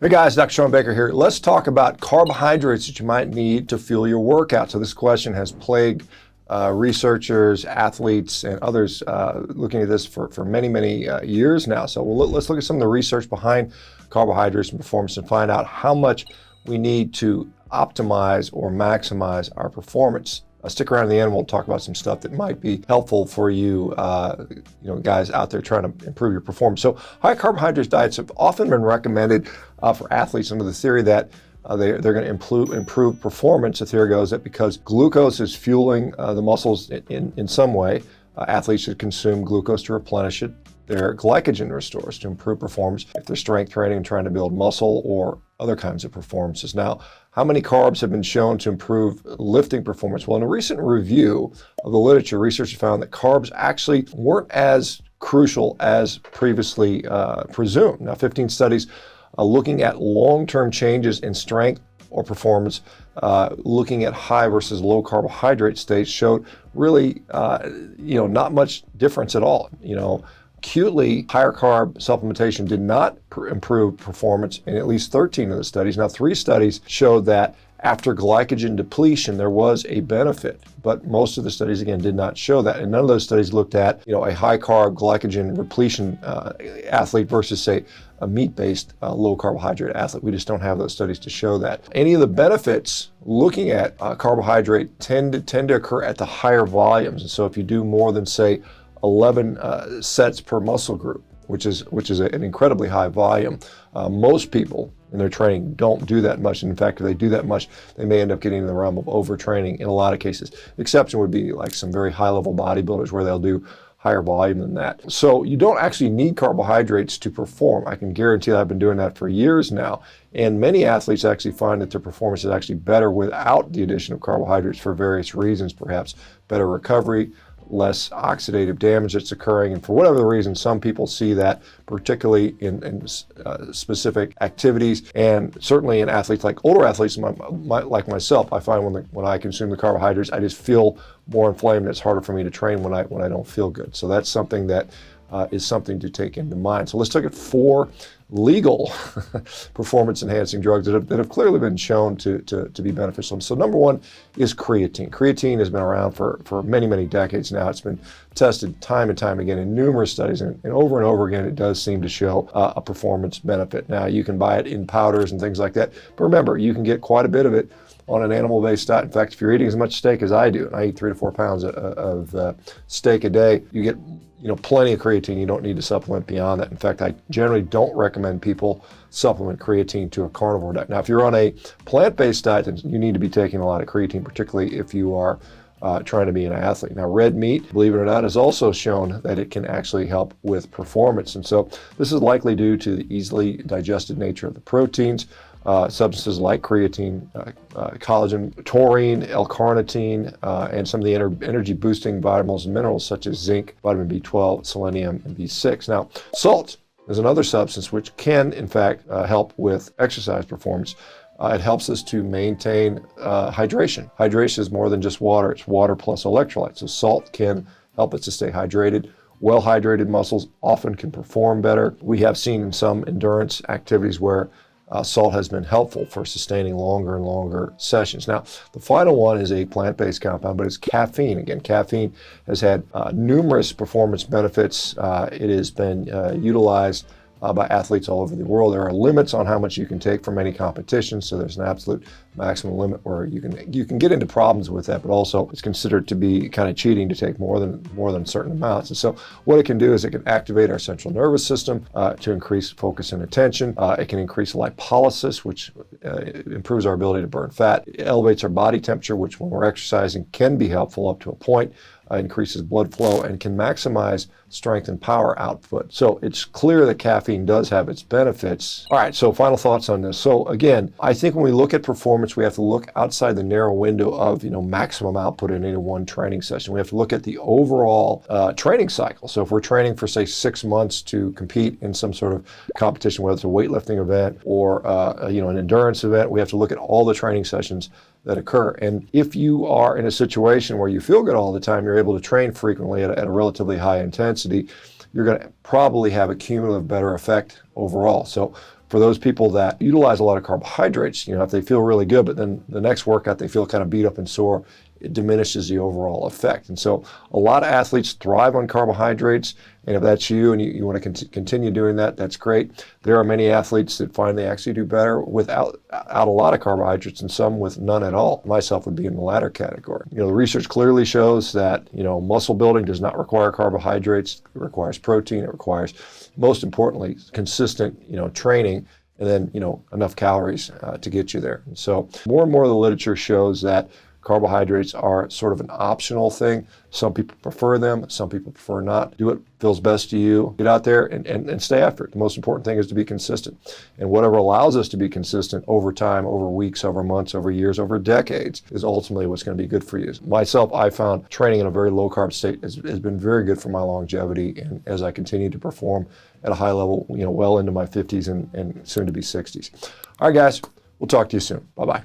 Hey guys, Dr. Shawn Baker here. Let's talk about carbohydrates that you might need to fuel your workout. So this question has plagued researchers, athletes, and others looking at this for many years now. So let's look at some of the research behind carbohydrates and performance and find out how much we need to optimize or maximize our performance. Stick around to the end. We'll talk about some stuff that might be helpful for you, guys out there trying to improve your performance. So high carbohydrates diets have often been recommended for athletes under the theory that they're going to improve performance. The theory goes that because glucose is fueling the muscles in some way, athletes should consume glucose to replenish it. Their glycogen restores to improve performance if they're strength training and trying to build muscle or other kinds of performances. Now, how many carbs have been shown to improve lifting performance? Well, in a recent review of the literature, researchers found that carbs actually weren't as crucial as previously presumed. Now, 15 studies looking at long-term changes in strength or performance, looking at high versus low carbohydrate states showed really, not much difference at all. Acutely higher carb supplementation did not improve performance in at least 13 of the studies. Now, 3 studies showed that after glycogen depletion, there was a benefit, but most of the studies, again, did not show that. And none of those studies looked at, a high carb glycogen repletion athlete versus, say, a meat-based low carbohydrate athlete. We just don't have those studies to show that. Any of the benefits looking at carbohydrate tend to occur at the higher volumes. And so if you do more than, say, 11 sets per muscle group, which is an incredibly high volume. Most people in their training don't do that much. And in fact, if they do that much, they may end up getting in the realm of overtraining in a lot of cases. The exception would be like some very high-level bodybuilders where they'll do higher volume than that. So you don't actually need carbohydrates to perform. I can guarantee that I've been doing that for years now. And many athletes actually find that their performance is actually better without the addition of carbohydrates for various reasons, perhaps better recovery, less oxidative damage that's occurring. And for whatever the reason, some people see that, particularly in specific activities, and certainly in athletes, like older athletes like myself. I find when I consume the carbohydrates, I just feel more inflamed. It's harder for me to train when I don't feel good. So that's something that is something to take into mind. So let's look at 4 legal performance enhancing drugs that have clearly been shown to be beneficial. So number 1 is creatine. Creatine has been around for many decades now. It's been tested time and time again in numerous studies, and over again it does seem to show a performance benefit. Now, you can buy it in powders and things like that, but remember, you can get quite a bit of it on an animal-based diet. In fact, if you're eating as much steak as I do, and I eat 3 to 4 pounds of steak a day, you get plenty of creatine. You don't need to supplement beyond that. In fact, I generally don't recommend people supplement creatine to a carnivore diet. Now, if you're on a plant-based diet, then you need to be taking a lot of creatine, particularly if you are trying to be an athlete. Now, red meat, believe it or not, has also shown that it can actually help with performance. And so this is likely due to the easily digested nature of the proteins. Substances like creatine, collagen, taurine, L-carnitine, and some of the energy-boosting vitamins and minerals such as zinc, vitamin B12, selenium, and B6. Now, salt is another substance which can, in fact, help with exercise performance. It helps us to maintain hydration. Hydration is more than just water. It's water plus electrolytes. So salt can help us to stay hydrated. Well-hydrated muscles often can perform better. We have seen in some endurance activities where salt has been helpful for sustaining longer and longer sessions. Now, the final one is a plant-based compound, but it's caffeine. Again, caffeine has had numerous performance benefits. It has been utilized by athletes all over the world. There are limits on how much you can take from any competition, so there's an absolute maximum limit where you can get into problems with that, but also it's considered to be kind of cheating to take more than certain amounts. And so what it can do is it can activate our central nervous system to increase focus and attention. It can increase lipolysis, which improves our ability to burn fat. It elevates our body temperature, which when we're exercising can be helpful up to a point. Increases blood flow and can maximize strength and power output. So it's clear that caffeine does have its benefits. All right, so final thoughts on this. So again, I think when we look at performance, we have to look outside the narrow window of maximum output in any one training session. We have to look at the overall training cycle. So if we're training for, say, 6 months to compete in some sort of competition, whether it's a weightlifting event or an endurance event, we have to look at all the training sessions that occur. And if you are in a situation where you feel good all the time, you're able to train frequently at a relatively high intensity, you're going to probably have a cumulative better effect overall. So For those people that utilize a lot of carbohydrates, if they feel really good, but then the next workout they feel kind of beat up and sore, it diminishes the overall effect. And so a lot of athletes thrive on carbohydrates, and if that's you and you want to continue doing that, that's great. There are many athletes that find they actually do better without a lot of carbohydrates, and some with none at all. Myself would be in the latter category. The research clearly shows that muscle building does not require carbohydrates. It requires protein. It requires, most importantly, consistent training, and then enough calories to get you there. And so more and more of the literature shows that carbohydrates are sort of an optional thing. Some people prefer them, some people prefer not. Do what feels best to you. Get out there and stay after it. The most important thing is to be consistent. And whatever allows us to be consistent over time, over weeks, over months, over years, over decades, is ultimately what's going to be good for you. Myself, I found training in a very low carb state has been very good for my longevity, and as I continue to perform at a high level, well into my 50s and soon to be 60s. All right, guys, we'll talk to you soon. Bye-bye.